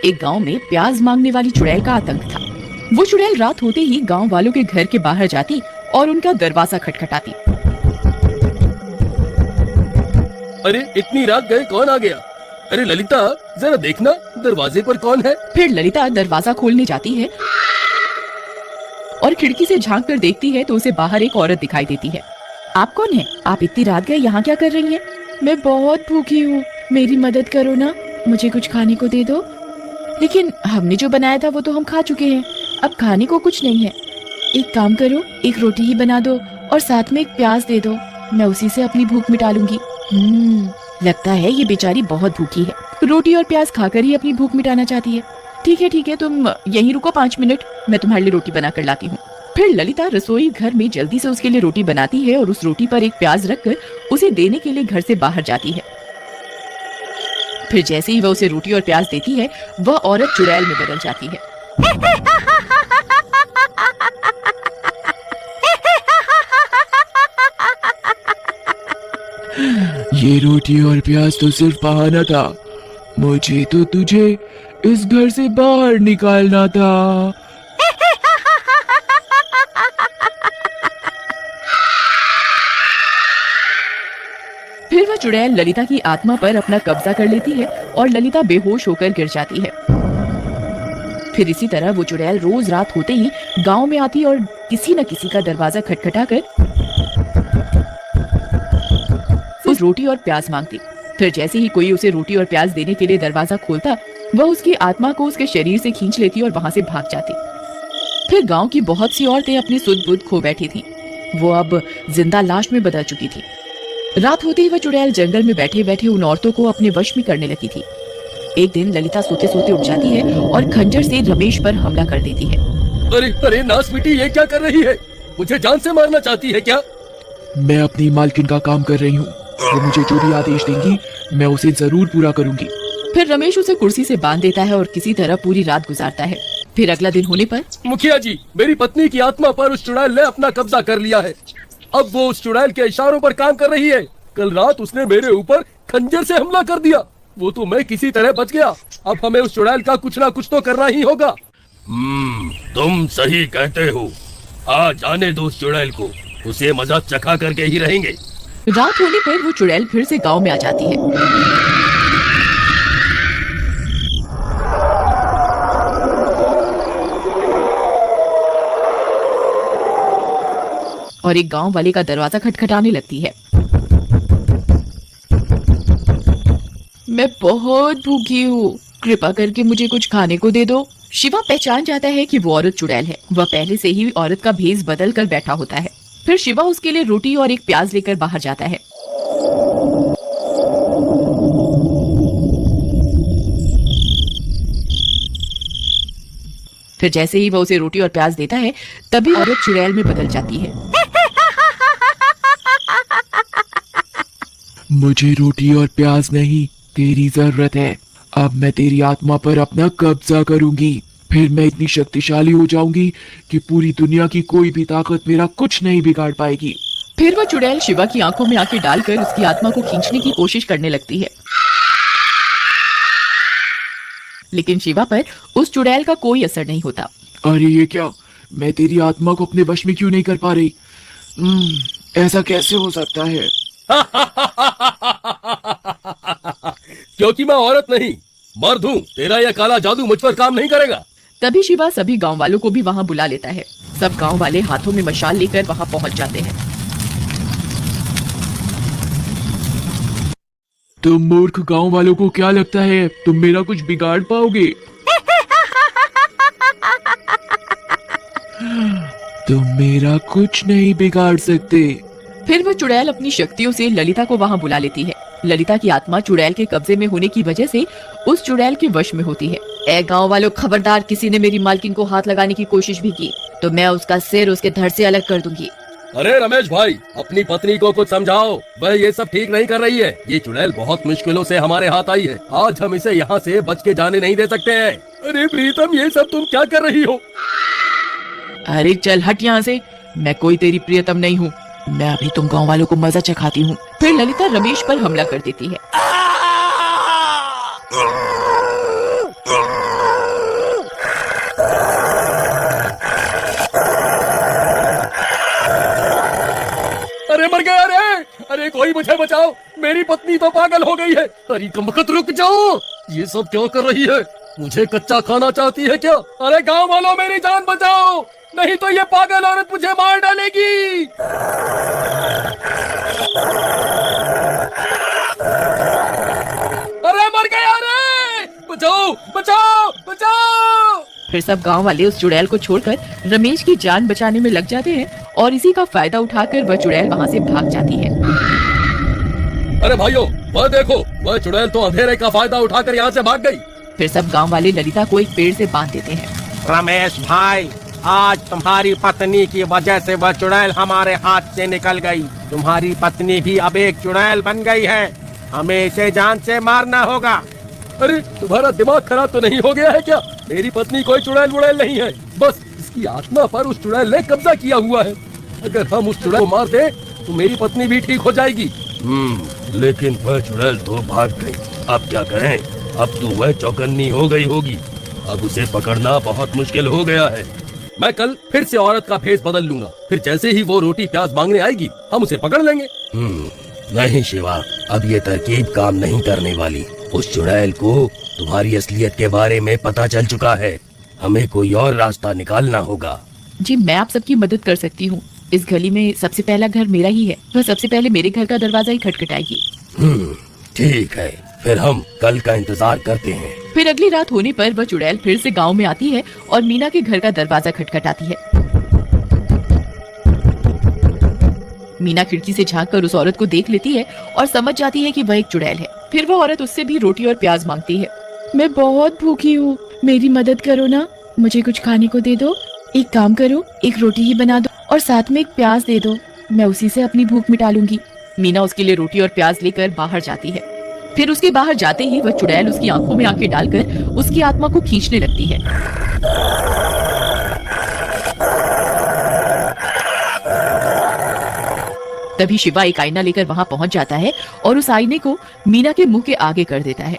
एक गांव में प्याज मांगने वाली चुड़ैल का आतंक था। वो चुड़ैल रात होते ही गांव वालों के घर के बाहर जाती और उनका दरवाजा खटखटाती। अरे इतनी रात गए कौन आ गया? अरे ललिता जरा देखना दरवाजे पर कौन है। फिर ललिता दरवाजा खोलने जाती है और खिड़की से झांक कर देखती है तो उसे बाहर एक औरत दिखाई देती है। आप कौन है? आप इतनी रात गए यहाँ क्या कर रही हैं? मैं बहुत भूखी हूँ, मेरी मदद करो ना, मुझे कुछ खाने को दे दो। लेकिन हमने जो बनाया था वो तो हम खा चुके हैं, अब खाने को कुछ नहीं है। एक काम करो, एक रोटी ही बना दो और साथ में एक प्याज दे दो, मैं उसी से अपनी भूख मिटा लूंगी। लगता है ये बेचारी बहुत भूखी है, रोटी और प्याज खाकर ही अपनी भूख मिटाना चाहती है। ठीक है, तुम यहीं रुको 5 मिनट, मैं तुम्हारे लिए रोटी बना कर लाती हूँ। फिर ललिता रसोई घर में जल्दी से उसके लिए रोटी बनाती है और उस रोटी पर एक प्याज रखकर उसे देने के लिए घर से बाहर जाती है। फिर जैसे ही वह उसे रोटी और प्याज देती है, वह औरत चुड़ैल में बदल जाती है। ये रोटी और प्याज तो सिर्फ बहाना था, मुझे तो तुझे इस घर से बाहर निकालना था। फिर वह चुड़ैल ललिता की आत्मा पर अपना कब्जा कर लेती है और ललिता बेहोश होकर गिर जाती है। फिर इसी तरह वो चुड़ैल रोज रात होते ही गांव में आती और किसी न किसी का दरवाजा खटखटाकर उस रोटी और प्याज मांगती। फिर जैसे ही कोई उसे रोटी और प्याज देने के लिए दरवाजा खोलता, वह उसकी आत्मा को उसके शरीर से खींच लेती और वहां से भाग जाती। फिर गांव की बहुत सी औरतें अपनी सुध बुध खो बैठी थीं। वो अब जिंदा लाश में बदल चुकी थी। रात होते ही वह चुड़ैल जंगल में बैठे बैठे उन औरतों को अपने वश में करने लगी थी। एक दिन ललिता सोते सोते उठ जाती है और खंजर से रमेश पर हमला कर देती है। अरे नास बेटी, ये क्या कर रही है? मुझे जान से मारना चाहती है क्या? मैं अपनी मालकिन का काम कर रही हूँ, वो मुझे जो भी आदेश देंगी मैं उसे जरूर पूरा करूंगी। फिर रमेश उसे कुर्सी से बांध देता है और किसी तरह पूरी रात गुजारता है। फिर अगला दिन होने पर, मुखिया जी, मेरी पत्नी की आत्मा पर उस चुड़ैल ने अपना कब्जा कर लिया है। अब वो उस चुड़ैल के इशारों पर काम कर रही है। कल रात उसने मेरे ऊपर खंजर से हमला कर दिया, वो तो मैं किसी तरह बच गया। अब हमें उस चुड़ैल का कुछ ना कुछ तो करना ही होगा। तुम सही कहते हो, आज आने दो उस चुड़ैल को, उसे मजा चखा करके ही रहेंगे। रात होने पर वो चुड़ैल फिर से गांव में आ जाती है। और एक गांव वाले का दरवाजा खटखटाने लगती है। मैं बहुत भूखी हूँ, कृपा करके मुझे कुछ खाने को दे दो। शिवा पहचान जाता है कि वो औरत चुड़ैल है। वह पहले से ही औरत का भेष बदल कर बैठा होता है। फिर शिवा उसके लिए रोटी और एक प्याज लेकर बाहर जाता है। फिर जैसे ही वह उसे रोटी और प्याज देता है, तभी औरत चुड़ैल में बदल जाती है। मुझे रोटी और प्याज नहीं, तेरी जरूरत है। अब मैं तेरी आत्मा पर अपना कब्जा करूंगी, फिर मैं इतनी शक्तिशाली हो जाऊंगी कि पूरी दुनिया की कोई भी ताकत मेरा कुछ नहीं बिगाड़ पाएगी। फिर वह चुड़ैल शिवा की आंखों में आंखें डालकर उसकी आत्मा को खींचने की कोशिश करने लगती है। लेकिन शिवा पर उस चुड़ैल का कोई असर नहीं होता। अरे ये क्या, मैं तेरी आत्मा को अपने वश में क्यों नहीं कर पा रही? ऐसा कैसे हो सकता है? क्योंकि मैं औरत नहीं, मर्द हूँ। तेरा यह काला जादू मुझ पर काम नहीं करेगा। तभी शिवा सभी गांव वालों को भी वहां बुला लेता है। सब गांव वाले हाथों में मशाल लेकर वहां पहुंच जाते हैं। तुम मूर्ख गांव वालों को क्या लगता है तुम मेरा कुछ बिगाड़ पाओगे? तुम मेरा कुछ नहीं बिगाड़ सकते। फिर वह चुड़ैल अपनी शक्तियों से ललिता को वहां बुला लेती है। ललिता की आत्मा चुड़ैल के कब्जे में होने की वजह से उस चुड़ैल के वश में होती है। ए गांव वालों, खबरदार, किसी ने मेरी मालकिन को हाथ लगाने की कोशिश भी की तो मैं उसका सिर उसके धड़ से अलग कर दूंगी। अरे रमेश भाई, अपनी पत्नी को कुछ समझाओ, वह ये सब ठीक नहीं कर रही है। ये चुड़ैल बहुत मुश्किलों से हमारे हाथ आई है, आज हम इसे यहाँ से बच के जाने नहीं दे सकते हैं। अरे प्रीतम, ये सब तुम क्या कर रही हो? अरे चल हट यहाँ से, मैं कोई तेरी प्रियतम नहीं हूँ, मैं अभी तुम गांव वालों को मजा चखाती हूँ। फिर ललिता रमेश पर हमला कर देती है। मेरी पत्नी तो पागल हो गई है। अरे कमबख्त रुक जाओ, ये सब क्या कर रही है? मुझे कच्चा खाना चाहती है क्या? अरे गांव वालों मेरी जान बचाओ, नहीं तो ये पागल औरत मुझे मार डालेगी। अरे मर गया रे, बचाओ बचाओ बचाओ। फिर सब गांव वाले उस चुड़ैल को छोड़कर रमेश की जान बचाने में लग जाते हैं और इसी का फायदा उठाकर वह चुड़ैल वहां से भाग जाती है। अरे भाइयों, वह देखो, वह चुड़ैल तो अंधेरे का फायदा उठाकर यहाँ से भाग गई। फिर सब गांव वाले ललिता को एक पेड़ से बांध देते हैं। रमेश भाई, आज तुम्हारी पत्नी की वजह से वह चुड़ैल हमारे हाथ से निकल गई। तुम्हारी पत्नी भी अब एक चुड़ैल बन गई है, हमें इसे जान से मारना होगा। अरे तुम्हारा दिमाग खराब तो नहीं हो गया है क्या? मेरी पत्नी कोई चुड़ैल वुड़ैल नहीं है, बस इसकी आत्मा पर उस चुड़ैल ने कब्जा किया हुआ है। अगर हम उस चुड़ैल को मार दे तो मेरी पत्नी भी ठीक हो जाएगी। लेकिन वह चुड़ैल तो भाग गई, अब क्या करें? अब तो वह चौकन्नी हो गई होगी, अब उसे पकड़ना बहुत मुश्किल हो गया है। मैं कल फिर से औरत का भेष बदल लूंगा, फिर जैसे ही वो रोटी प्याज मांगने आएगी हम उसे पकड़ लेंगे। नहीं शिवा, अब ये तरकीब काम नहीं करने वाली। उस चुड़ैल को तुम्हारी असलियत के बारे में पता चल चुका है, हमें कोई और रास्ता निकालना होगा। जी मैं आप सबकी मदद कर सकती हूँ। इस गली में सबसे पहला घर मेरा ही है, वह सबसे पहले मेरे घर का दरवाजा ही खटखटाएगी। ठीक है, फिर हम कल का इंतजार करते हैं। फिर अगली रात होने पर वह चुड़ैल फिर से गांव में आती है और मीना के घर का दरवाजा खटखटाती है। मीना खिड़की से झांककर उस औरत को देख लेती है और समझ जाती है कि वह एक चुड़ैल है। फिर वह औरत उससे भी रोटी और प्याज मांगती है। मैं बहुत भूखी हूँ, मेरी मदद करो ना, मुझे कुछ खाने को दे दो। एक काम करो, एक रोटी ही बना दो और साथ में एक प्याज दे दो, मैं उसी से अपनी भूख मिटा लूंगी। मीना उसके लिए रोटी और प्याज लेकर बाहर जाती है। फिर उसके बाहर जाते ही वह चुड़ैल उसकी आंखों में आंखें डालकर उसकी आत्मा को खींचने लगती है। तभी शिवा एक आईना लेकर वहां पहुंच जाता है और उस आईने को मीना के मुंह के आगे कर देता है।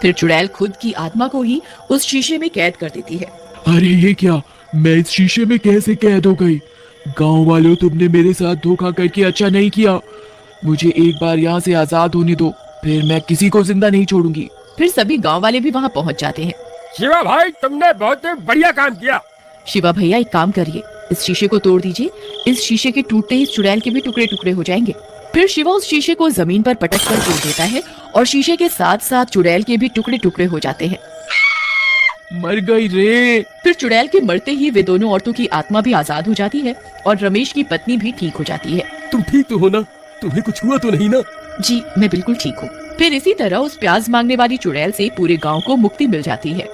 फिर चुड़ैल खुद की आत्मा को ही उस शीशे में कैद कर देती है। अरे ये क्या, मैं इस शीशे में कैसे कैद हो गई? गांव वालों, तुमने मेरे साथ धोखा करके अच्छा नहीं किया। मुझे एक बार यहाँ से आजाद होने दो, फिर मैं किसी को जिंदा नहीं छोड़ूंगी। फिर सभी गांव वाले भी वहां पहुंच जाते हैं। शिवा भाई, तुमने बहुत बढ़िया काम किया। शिवा भैया एक काम करिए, इस शीशे को तोड़ दीजिए। इस शीशे के टूटते ही चुड़ैल के भी टुकड़े टुकड़े हो जाएंगे। फिर शिवा उस शीशे को जमीन पर पटक कर तोड़ देता है और शीशे के साथ साथ चुड़ैल के भी टुकड़े टुकड़े हो जाते हैं। मर गई रे। फिर चुड़ैल के मरते ही वे दोनों औरतों की आत्मा भी आजाद हो जाती है और रमेश की पत्नी भी ठीक हो जाती है। तुम ठीक तो हो ना? तुम्हें कुछ हुआ तो नहीं ना? जी मैं बिल्कुल ठीक हूँ। फिर इसी तरह उस प्याज मांगने वाली चुड़ैल से पूरे गांव को मुक्ति मिल जाती है।